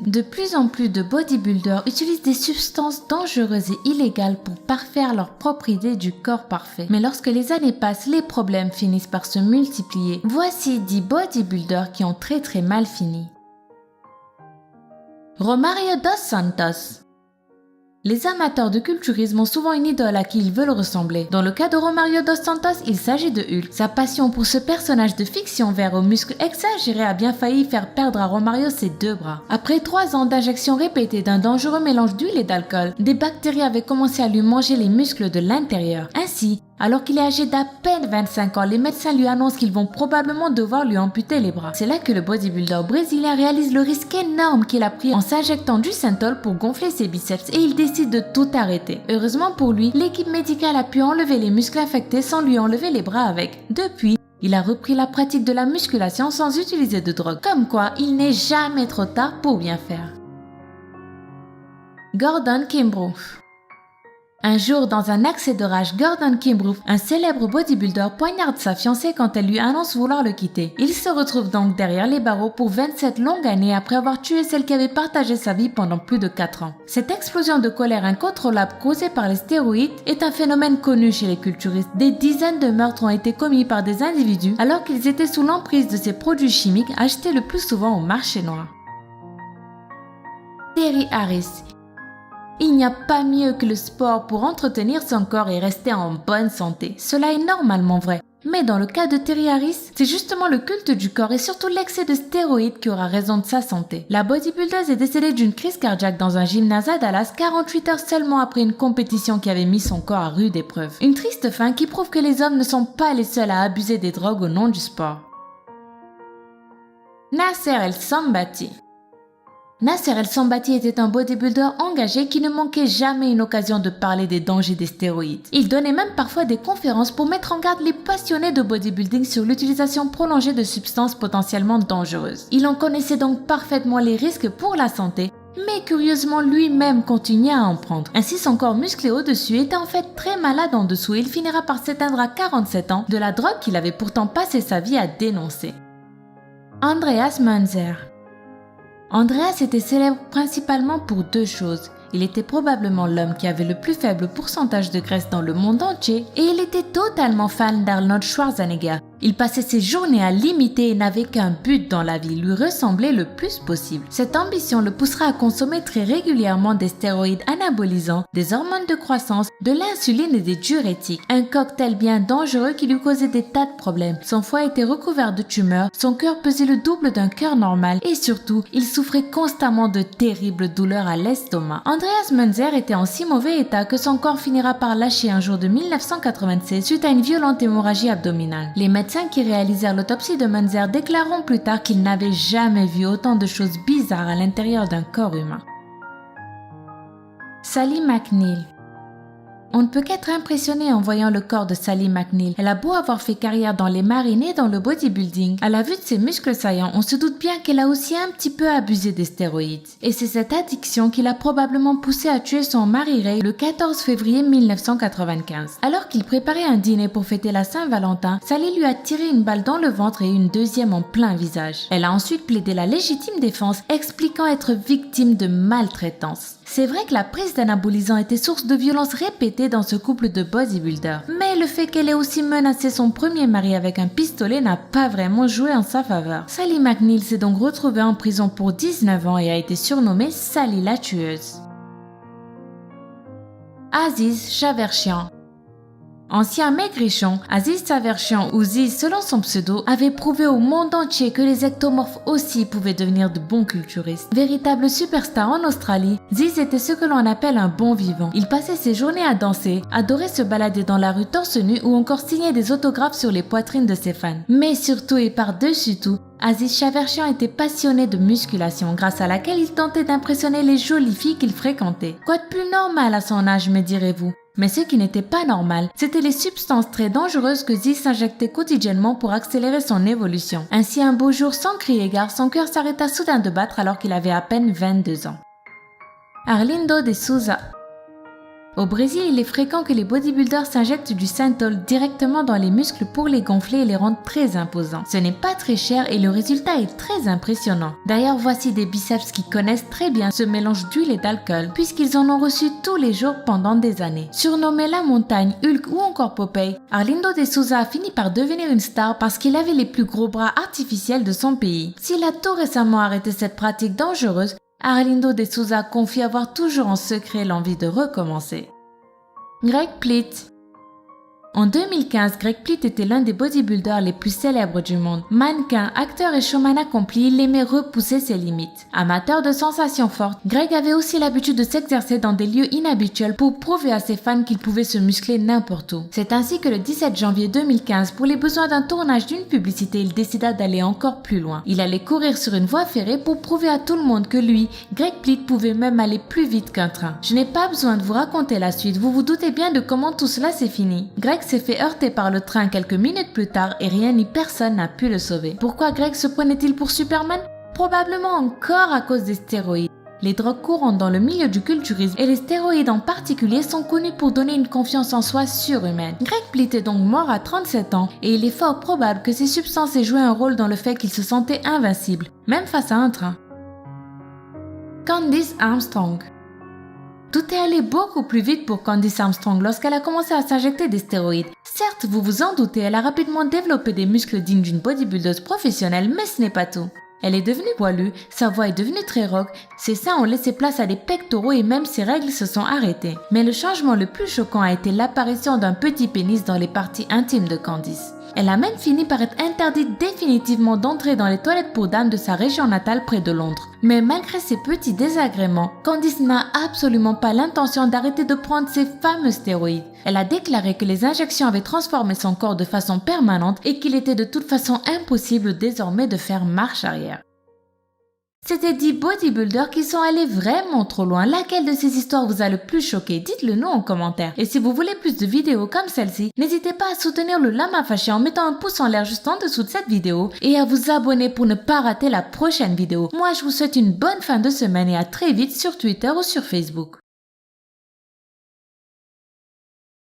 De plus en plus de bodybuilders utilisent des substances dangereuses et illégales pour parfaire leur propre idée du corps parfait. Mais lorsque les années passent, les problèmes finissent par se multiplier. Voici 10 bodybuilders qui ont très mal fini. Romario dos Santos. Les amateurs de culturisme ont souvent une idole à qui ils veulent ressembler. Dans le cas de Romario dos Santos, il s'agit de Hulk. Sa passion pour ce personnage de fiction vert aux muscles exagérés a bien failli faire perdre à Romario ses 2 bras. Après 3 ans d'injections répétées d'un dangereux mélange d'huile et d'alcool, des bactéries avaient commencé à lui manger les muscles de l'intérieur. Ainsi, alors qu'il est âgé d'à peine 25 ans, les médecins lui annoncent qu'ils vont probablement devoir lui amputer les bras. C'est là que le bodybuilder brésilien réalise le risque énorme qu'il a pris en s'injectant du Synthol pour gonfler ses biceps et il décide de tout arrêter. Heureusement pour lui, l'équipe médicale a pu enlever les muscles infectés sans lui enlever les bras avec. Depuis, il a repris la pratique de la musculation sans utiliser de drogue. Comme quoi, il n'est jamais trop tard pour bien faire. Gordon Kimbrough. Un jour, dans un accès de rage, Gordon Kimbrough, un célèbre bodybuilder, poignarde sa fiancée quand elle lui annonce vouloir le quitter. Il se retrouve donc derrière les barreaux pour 27 longues années après avoir tué celle qui avait partagé sa vie pendant plus de 4 ans. Cette explosion de colère incontrôlable causée par les stéroïdes est un phénomène connu chez les culturistes. Des dizaines de meurtres ont été commis par des individus alors qu'ils étaient sous l'emprise de ces produits chimiques achetés le plus souvent au marché noir. Terry Harris. Il n'y a pas mieux que le sport pour entretenir son corps et rester en bonne santé. Cela est normalement vrai. Mais dans le cas de Terry Harris, c'est justement le culte du corps et surtout l'excès de stéroïdes qui aura raison de sa santé. La bodybuildeuse est décédée d'une crise cardiaque dans un gymnase à Dallas 48 heures seulement après une compétition qui avait mis son corps à rude épreuve. Une triste fin qui prouve que les hommes ne sont pas les seuls à abuser des drogues au nom du sport. Nasser El Sambati. Nasser El Sambati était un bodybuilder engagé qui ne manquait jamais une occasion de parler des dangers des stéroïdes. Il donnait même parfois des conférences pour mettre en garde les passionnés de bodybuilding sur l'utilisation prolongée de substances potentiellement dangereuses. Il en connaissait donc parfaitement les risques pour la santé, mais curieusement lui-même continuait à en prendre. Ainsi son corps musclé au-dessus était en fait très malade en dessous et il finira par s'éteindre à 47 ans de la drogue qu'il avait pourtant passé sa vie à dénoncer. Andreas Munzer. Andreas était célèbre principalement pour 2 choses. Il était probablement l'homme qui avait le plus faible pourcentage de graisse dans le monde entier et il était totalement fan d'Arnold Schwarzenegger. Il passait ses journées à l'imiter et n'avait qu'un but dans la vie, lui ressembler le plus possible. Cette ambition le poussera à consommer très régulièrement des stéroïdes anabolisants, des hormones de croissance, de l'insuline et des diurétiques. Un cocktail bien dangereux qui lui causait des tas de problèmes. Son foie était recouvert de tumeurs, son cœur pesait le double d'un cœur normal et surtout, il souffrait constamment de terribles douleurs à l'estomac. Andreas Munzer était en si mauvais état que son corps finira par lâcher un jour de 1996 suite à une violente hémorragie abdominale. Les médecins qui réalisèrent l'autopsie de Munzer déclareront plus tard qu'ils n'avaient jamais vu autant de choses bizarres à l'intérieur d'un corps humain. Sally McNeil. On ne peut qu'être impressionné en voyant le corps de Sally McNeil. Elle a beau avoir fait carrière dans les marines et dans le bodybuilding, à la vue de ses muscles saillants, on se doute bien qu'elle a aussi un petit peu abusé des stéroïdes. Et c'est cette addiction qui l'a probablement poussée à tuer son mari Ray le 14 février 1995. Alors qu'il préparait un dîner pour fêter la Saint-Valentin, Sally lui a tiré une balle dans le ventre et une deuxième en plein visage. Elle a ensuite plaidé la légitime défense, expliquant être victime de maltraitance. C'est vrai que la prise d'anabolisants était source de violences répétées dans ce couple de bodybuilders. Mais le fait qu'elle ait aussi menacé son premier mari avec un pistolet n'a pas vraiment joué en sa faveur. Sally McNeil s'est donc retrouvée en prison pour 19 ans et a été surnommée Sally la tueuse. Aziz Shavershian. Ancien maigrichon, Aziz Shavershian ou Ziz selon son pseudo, avait prouvé au monde entier que les ectomorphes aussi pouvaient devenir de bons culturistes. Véritable superstar en Australie, Ziz était ce que l'on appelle un bon vivant. Il passait ses journées à danser, adorait se balader dans la rue torse nu ou encore signer des autographes sur les poitrines de ses fans. Mais surtout et par-dessus tout, Aziz Shavershian était passionné de musculation, grâce à laquelle il tentait d'impressionner les jolies filles qu'il fréquentait. Quoi de plus normal à son âge, me direz-vous? Mais ce qui n'était pas normal, c'était les substances très dangereuses que Ziz s'injectait quotidiennement pour accélérer son évolution. Ainsi, un beau jour, sans crier gare, son cœur s'arrêta soudain de battre alors qu'il avait à peine 22 ans. Arlindo de Souza. Au Brésil, il est fréquent que les bodybuilders s'injectent du Synthol directement dans les muscles pour les gonfler et les rendre très imposants. Ce n'est pas très cher et le résultat est très impressionnant. D'ailleurs, voici des biceps qui connaissent très bien ce mélange d'huile et d'alcool, puisqu'ils en ont reçu tous les jours pendant des années. Surnommé la montagne, Hulk ou encore Popeye, Arlindo de Souza a fini par devenir une star parce qu'il avait les plus gros bras artificiels de son pays. S'il a tout récemment arrêté cette pratique dangereuse, Arlindo de Souza confie avoir toujours en secret l'envie de recommencer. Greg Plitt. En 2015, Greg Plitt était l'un des bodybuilders les plus célèbres du monde. Mannequin, acteur et showman accompli, il aimait repousser ses limites. Amateur de sensations fortes, Greg avait aussi l'habitude de s'exercer dans des lieux inhabituels pour prouver à ses fans qu'il pouvait se muscler n'importe où. C'est ainsi que le 17 janvier 2015, pour les besoins d'un tournage d'une publicité, il décida d'aller encore plus loin. Il allait courir sur une voie ferrée pour prouver à tout le monde que lui, Greg Plitt, pouvait même aller plus vite qu'un train. Je n'ai pas besoin de vous raconter la suite, vous vous doutez bien de comment tout cela s'est fini. Greg s'est fait heurter par le train quelques minutes plus tard et rien ni personne n'a pu le sauver. Pourquoi Greg se prenait-il pour Superman? Probablement encore à cause des stéroïdes. Les drogues courantes dans le milieu du culturisme et les stéroïdes en particulier sont connus pour donner une confiance en soi surhumaine. Greg Plitt est donc mort à 37 ans et il est fort probable que ces substances aient joué un rôle dans le fait qu'il se sentait invincible, même face à un train. Candice Armstrong. Tout est allé beaucoup plus vite pour Candice Armstrong lorsqu'elle a commencé à s'injecter des stéroïdes. Certes, vous vous en doutez, elle a rapidement développé des muscles dignes d'une bodybuildeuse professionnelle, mais ce n'est pas tout. Elle est devenue poilue, sa voix est devenue très rock, ses seins ont laissé place à des pectoraux et même ses règles se sont arrêtées. Mais le changement le plus choquant a été l'apparition d'un petit pénis dans les parties intimes de Candice. Elle a même fini par être interdite définitivement d'entrer dans les toilettes pour dames de sa région natale près de Londres. Mais malgré ces petits désagréments, Candice n'a absolument pas l'intention d'arrêter de prendre ces fameux stéroïdes. Elle a déclaré que les injections avaient transformé son corps de façon permanente et qu'il était de toute façon impossible désormais de faire marche arrière. C'était 10 bodybuilders qui sont allés vraiment trop loin. Laquelle de ces histoires vous a le plus choqué? Dites-le nous en commentaire. Et si vous voulez plus de vidéos comme celle-ci, n'hésitez pas à soutenir le Lama Fâché en mettant un pouce en l'air juste en dessous de cette vidéo et à vous abonner pour ne pas rater la prochaine vidéo. Moi, je vous souhaite une bonne fin de semaine et à très vite sur Twitter ou sur Facebook.